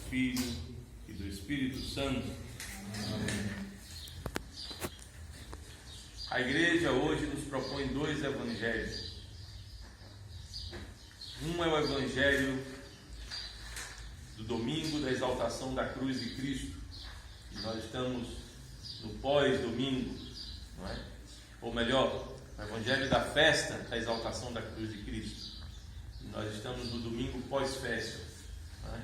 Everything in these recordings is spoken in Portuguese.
Filho e do Espírito Santo. Amém. A igreja hoje nos propõe dois evangelhos. Um é o evangelho do domingo da exaltação da cruz de Cristo. E nós estamos no pós-domingo, não é? Ou melhor, o evangelho da festa da exaltação da cruz de Cristo. E nós estamos no domingo pós-festa, não é?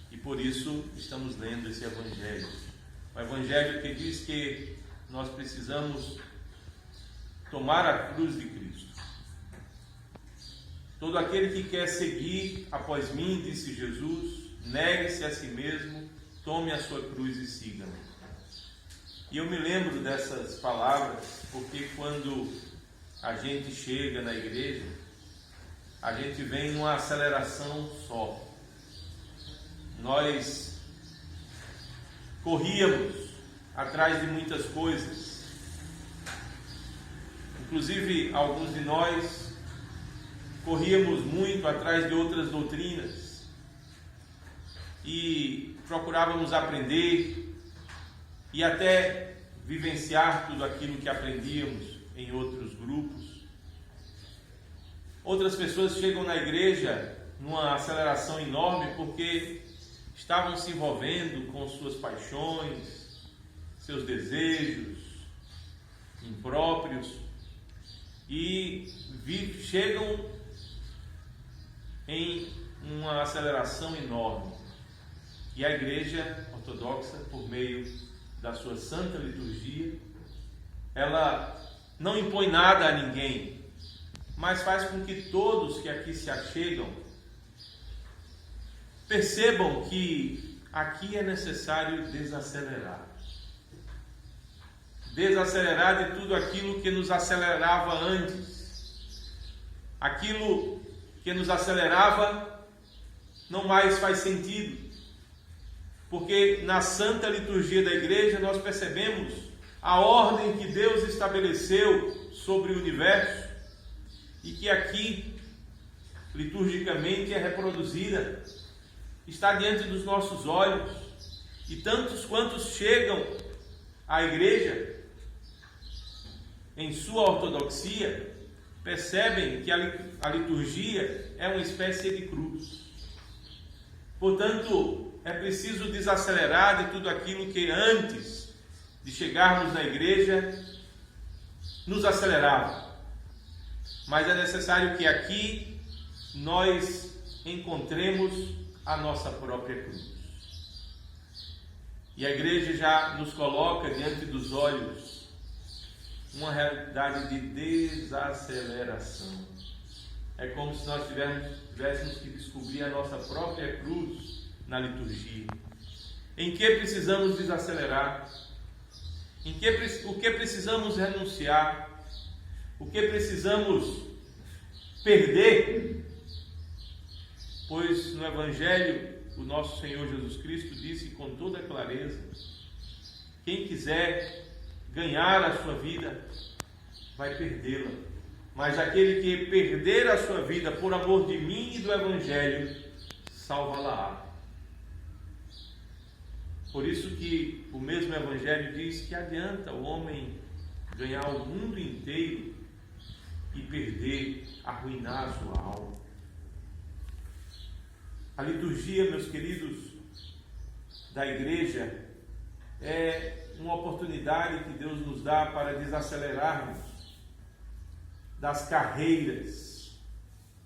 E por isso estamos lendo esse evangelho. O evangelho que diz que nós precisamos tomar a cruz de Cristo. Todo aquele que quer seguir após mim, disse Jesus, negue-se a si mesmo, tome a sua cruz e siga-me. E eu me lembro dessas palavras porque quando a gente chega na igreja, a gente vem numa aceleração só. Nós corríamos atrás de muitas coisas. Inclusive, alguns de nós corríamos muito atrás de outras doutrinas e procurávamos aprender e até vivenciar tudo aquilo que aprendíamos em outros grupos. Outras pessoas chegam na igreja numa aceleração enorme porque estavam se envolvendo com suas paixões, seus desejos impróprios e chegam em uma aceleração enorme. E a igreja ortodoxa, por meio da sua santa liturgia, ela não impõe nada a ninguém, mas faz com que todos que aqui se achegam percebam que aqui é necessário desacelerar. Desacelerar de tudo aquilo que nos acelerava antes. Aquilo que nos acelerava não mais faz sentido. Porque na santa liturgia da igreja nós percebemos a ordem que Deus estabeleceu sobre o universo e que aqui, liturgicamente, é reproduzida. Está diante dos nossos olhos. E tantos quantos chegam à igreja em sua ortodoxia, percebem que a liturgia é uma espécie de cruz. Portanto, é preciso desacelerar de tudo aquilo que antes de chegarmos na igreja nos acelerava. Mas é necessário que aqui nós encontremos a nossa própria cruz. E a igreja já nos coloca diante dos olhos uma realidade de desaceleração. É como se nós tivéssemos que descobrir a nossa própria cruz na liturgia. Em que precisamos desacelerar? O que precisamos renunciar? O que precisamos perder? Pois no Evangelho o nosso Senhor Jesus Cristo disse com toda clareza: quem quiser ganhar a sua vida, vai perdê-la. Mas aquele que perder a sua vida por amor de mim e do Evangelho, salva-la-á. Por isso que o mesmo Evangelho diz que adianta o homem ganhar o mundo inteiro e perder, arruinar a sua alma. A liturgia, meus queridos, da igreja é uma oportunidade que Deus nos dá para desacelerarmos das carreiras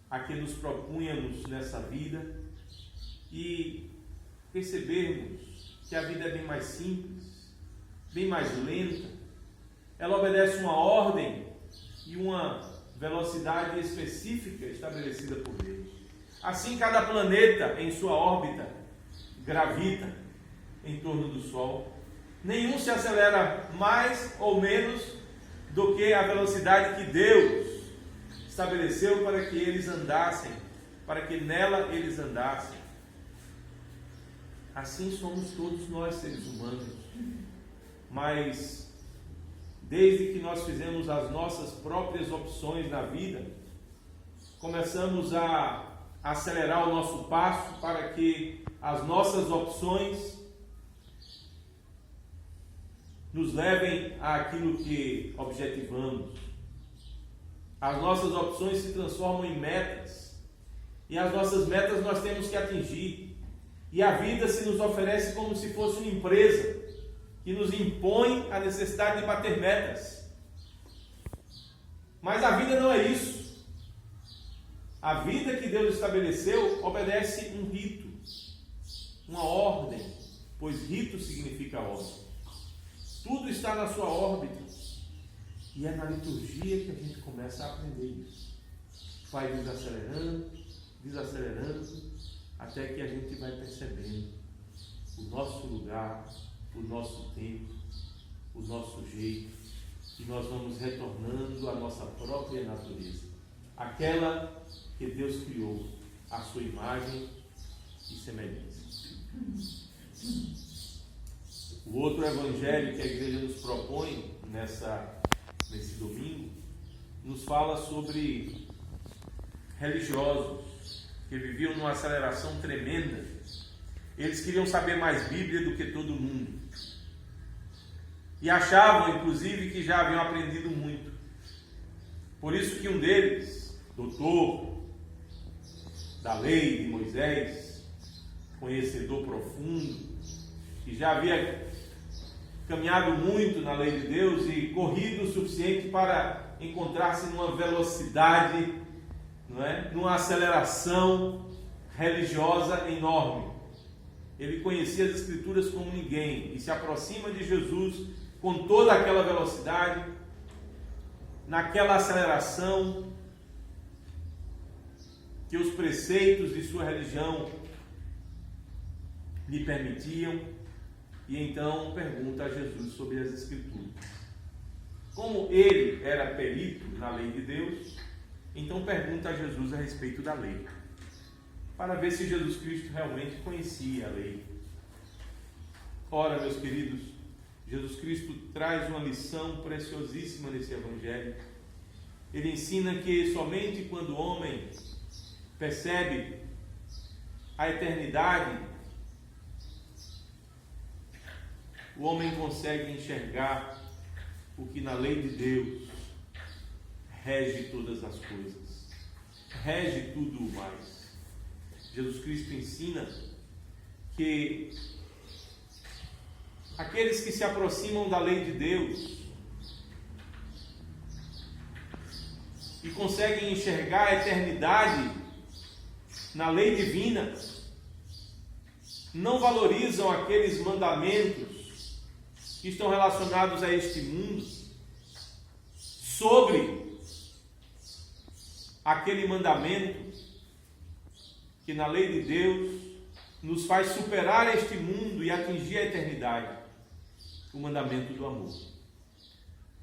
a que nos propunhamos nessa vida e percebermos que a vida é bem mais simples, bem mais lenta. Ela obedece uma ordem e uma velocidade específica estabelecida por Deus. Assim, cada planeta em sua órbita gravita em torno do Sol. Nenhum se acelera mais ou menos do que a velocidade que Deus estabeleceu para que eles andassem, para que nela eles andassem. Assim somos todos nós, seres humanos. Mas desde que nós fizemos as nossas próprias opções na vida, começamos a acelerar o nosso passo para que as nossas opções nos levem àquilo que objetivamos. As nossas opções se transformam em metas. E as nossas metas nós temos que atingir. E a vida se nos oferece como se fosse uma empresa que nos impõe a necessidade de bater metas. Mas a vida não é isso. A vida que Deus estabeleceu obedece um rito, uma ordem, pois rito significa ordem. Tudo está na sua órbita. E é na liturgia que a gente começa a aprender isso. Vai desacelerando, até que a gente vai percebendo o nosso lugar, o nosso tempo, o nosso jeito, e nós vamos retornando à nossa própria natureza, aquela que Deus criou, à sua imagem e semelhança. O outro evangelho que a igreja nos propõe nesse domingo, nos fala sobre religiosos que viviam numa aceleração tremenda. Eles queriam saber mais Bíblia do que todo mundo. E achavam, inclusive, que já haviam aprendido muito. Por isso que um deles, doutor da lei de Moisés, conhecedor profundo, que já havia caminhado muito na lei de Deus e corrido o suficiente para encontrar-se numa velocidade, não é? Numa aceleração religiosa enorme. Ele conhecia as Escrituras como ninguém e se aproxima de Jesus com toda aquela velocidade, naquela aceleração que os preceitos de sua religião lhe permitiam. E então pergunta a Jesus sobre as Escrituras. Como ele era perito na lei de Deus, então pergunta a Jesus a respeito da lei, para ver se Jesus Cristo realmente conhecia a lei. Ora, meus queridos, Jesus Cristo traz uma lição preciosíssima nesse Evangelho. Ele ensina que somente quando o homem percebe a eternidade, o homem consegue enxergar o que na lei de Deus rege todas as coisas, rege tudo o mais. Jesus Cristo ensina que aqueles que se aproximam da lei de Deus e conseguem enxergar a eternidade na lei divina, não valorizam aqueles mandamentos que estão relacionados a este mundo sobre aquele mandamento que na lei de Deus nos faz superar este mundo e atingir a eternidade, o mandamento do amor.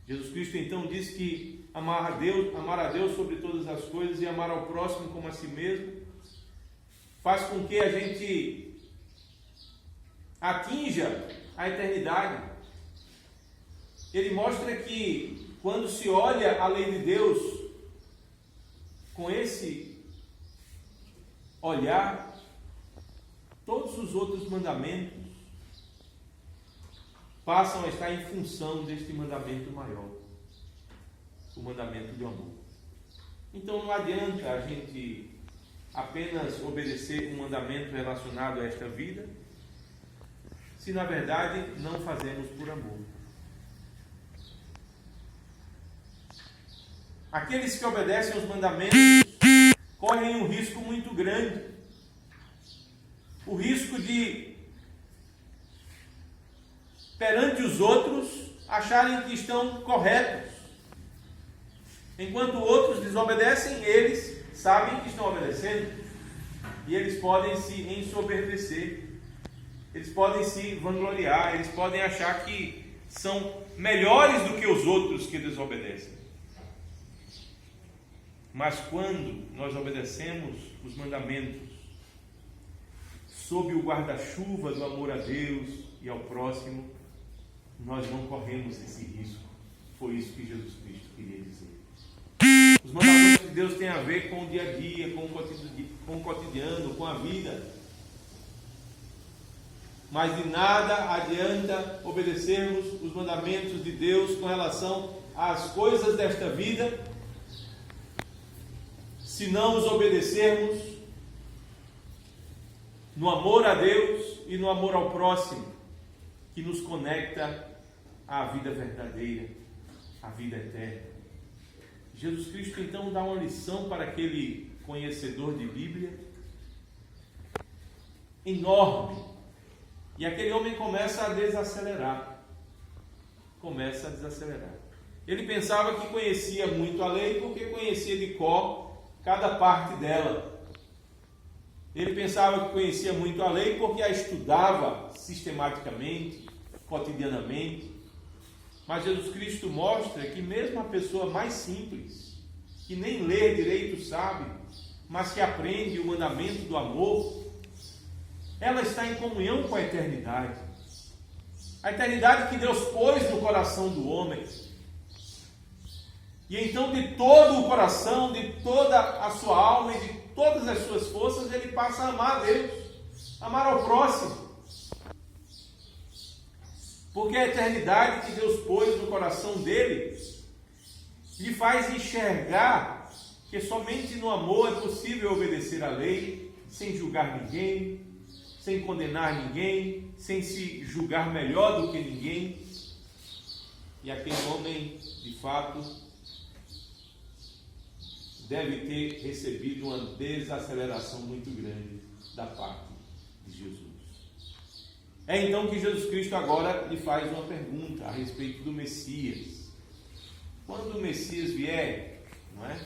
Jesus Cristo então diz que amar a Deus sobre todas as coisas e amar ao próximo como a si mesmo faz com que a gente atinja a eternidade. Ele mostra que quando se olha a lei de Deus com esse olhar, todos os outros mandamentos passam a estar em função deste mandamento maior, o mandamento do amor. Então não adianta a gente apenas obedecer um mandamento relacionado a esta vida, se na verdade não fazemos por amor. Aqueles que obedecem aos mandamentos correm um risco muito grande. O risco de, perante os outros, acharem que estão corretos. Enquanto outros desobedecem, eles sabem que estão obedecendo. E eles podem se ensoberbecer. Eles podem se vangloriar. Eles podem achar que são melhores do que os outros que desobedecem. Mas quando nós obedecemos os mandamentos sob o guarda-chuva do amor a Deus e ao próximo, nós não corremos esse risco. Foi isso que Jesus Cristo queria dizer. Os mandamentos de Deus têm a ver com o dia a dia, com o cotidiano, com a vida. Mas de nada adianta obedecermos os mandamentos de Deus com relação às coisas desta vida, se não os obedecermos no amor a Deus e no amor ao próximo, que nos conecta à vida verdadeira, à vida eterna. Jesus Cristo então dá uma lição para aquele conhecedor de Bíblia enorme. E aquele homem começa a desacelerar. Ele pensava que conhecia muito a lei porque conhecia de cor cada parte dela. Ele pensava que conhecia muito a lei porque a estudava sistematicamente, cotidianamente. Mas Jesus Cristo mostra que mesmo a pessoa mais simples, que nem ler direito sabe, mas que aprende o mandamento do amor, ela está em comunhão com a eternidade. A eternidade que Deus pôs no coração do homem. E então de todo o coração, de toda a sua alma e de todas as suas forças, ele passa a amar a Deus, amar ao próximo. Porque a eternidade que Deus pôs no coração dele lhe faz enxergar que somente no amor é possível obedecer à lei, sem julgar ninguém, sem condenar ninguém, sem se julgar melhor do que ninguém. E aquele homem, de fato, deve ter recebido uma desaceleração muito grande da parte de Jesus. É então que Jesus Cristo agora lhe faz uma pergunta a respeito do Messias. Quando o Messias vier, não é?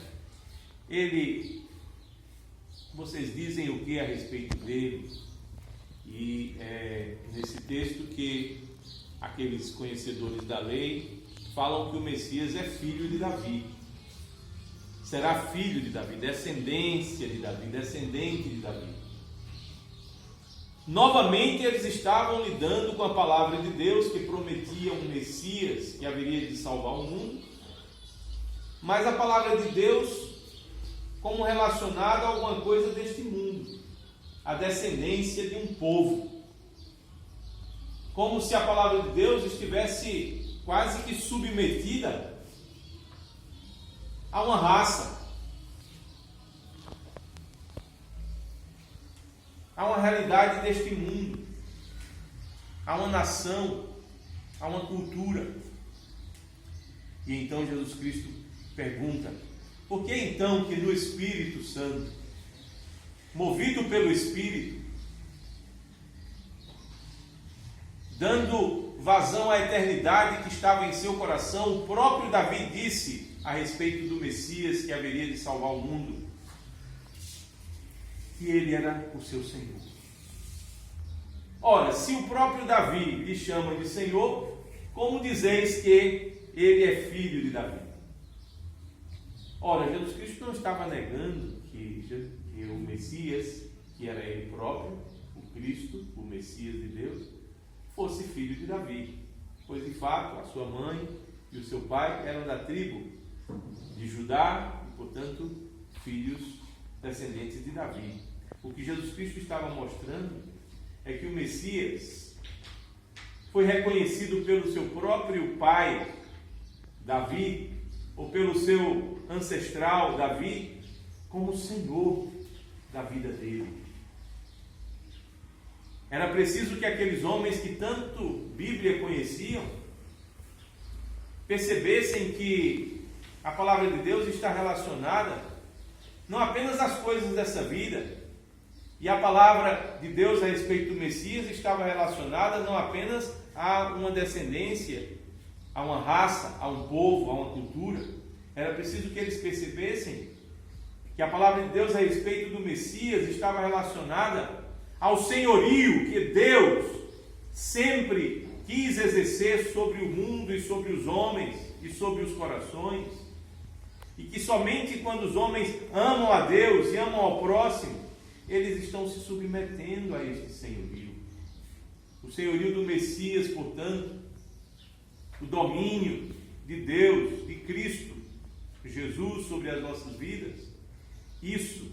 Vocês dizem o que a respeito dele? E nesse texto que aqueles conhecedores da lei falam que o Messias é filho de Davi. Será filho de Davi, descendência de Davi, descendente de Davi. Novamente eles estavam lidando com a palavra de Deus que prometia um Messias que haveria de salvar o mundo, mas a palavra de Deus como relacionada a alguma coisa deste mundo, a descendência de um povo, como se a palavra de Deus estivesse quase que submetida a uma raça, a uma realidade deste mundo, a uma nação, a uma cultura. E então Jesus Cristo pergunta: por que então que no Espírito Santo, movido pelo Espírito, dando vazão à eternidade que estava em seu coração, o próprio Davi disse a respeito do Messias que haveria de salvar o mundo, que ele era o seu Senhor? Ora, se o próprio Davi lhe chama de Senhor, como dizeis que ele é filho de Davi? Ora, Jesus Cristo não estava negando que o Messias, que era ele próprio, o Cristo, o Messias de Deus, fosse filho de Davi, pois de fato a sua mãe e o seu pai eram da tribo de Judá e, portanto, filhos descendentes de Davi. O que Jesus Cristo estava mostrando é que o Messias foi reconhecido pelo seu próprio pai, Davi, ou pelo seu ancestral, Davi, como Senhor da vida dele. Era preciso que aqueles homens que tanto Bíblia conheciam percebessem que a palavra de Deus está relacionada não apenas às coisas dessa vida, e a palavra de Deus a respeito do Messias estava relacionada não apenas a uma descendência, a uma raça, a um povo, a uma cultura. Era preciso que eles percebessem que a palavra de Deus a respeito do Messias estava relacionada ao senhorio que Deus sempre quis exercer sobre o mundo e sobre os homens e sobre os corações, e que somente quando os homens amam a Deus e amam ao próximo, eles estão se submetendo a este senhorio. O senhorio do Messias, portanto, o domínio de Deus, de Cristo, Jesus sobre as nossas vidas, isso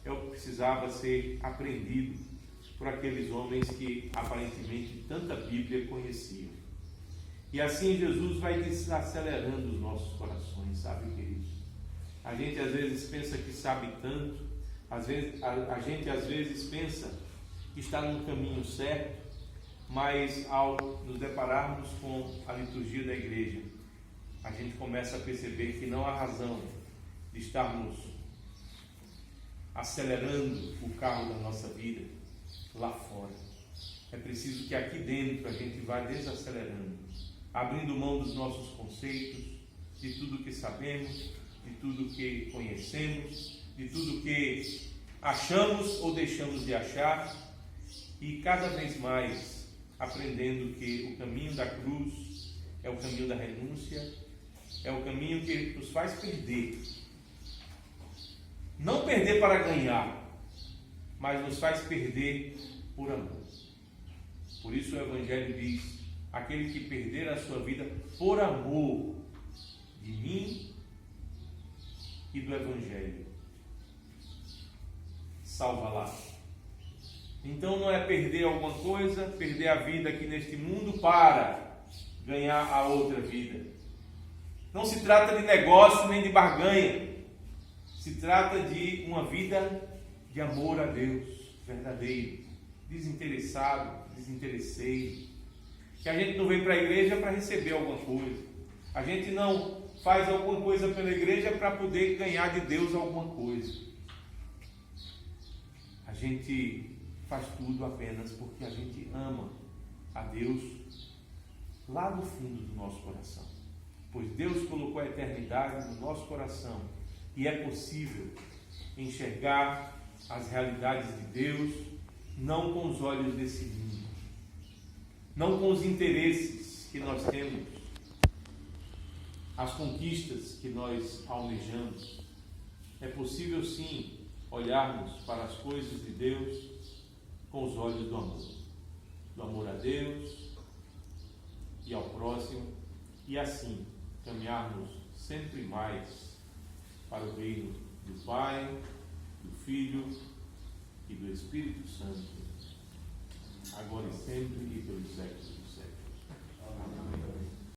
é o que precisava ser aprendido por aqueles homens que aparentemente tanta Bíblia conheciam. E assim Jesus vai desacelerando os nossos corações, sabe, queridos? A gente às vezes pensa que sabe tanto, a gente às vezes pensa que está no caminho certo, mas ao nos depararmos com a liturgia da igreja, a gente começa a perceber que não há razão de estarmos acelerando o carro da nossa vida lá fora. É preciso que aqui dentro a gente vá desacelerando, abrindo mão dos nossos conceitos, de tudo que sabemos, de tudo que conhecemos, de tudo que achamos ou deixamos de achar, e cada vez mais aprendendo que o caminho da cruz é o caminho da renúncia, é o caminho que nos faz perder. Não perder para ganhar, mas nos faz perder por amor. Por isso o Evangelho diz: aquele que perder a sua vida por amor de mim e do Evangelho, salva-la. Então não é perder alguma coisa, perder a vida aqui neste mundo para ganhar a outra vida. Não se trata de negócio nem de barganha. Se trata de uma vida de amor a Deus, verdadeiro, desinteressado, desinteresseiro. Que a gente não vem para a igreja para receber alguma coisa. A gente não faz alguma coisa pela igreja para poder ganhar de Deus alguma coisa. A gente faz tudo apenas porque a gente ama a Deus lá no fundo do nosso coração. Pois Deus colocou a eternidade no nosso coração e é possível enxergar as realidades de Deus não com os olhos desse mundo, não com os interesses que nós temos, as conquistas que nós almejamos. É possível sim olharmos para as coisas de Deus com os olhos do amor a Deus e ao próximo, e assim caminharmos sempre mais para o reino do Pai, do Filho e do Espírito Santo, agora e sempre e pelos séculos dos séculos. Amém.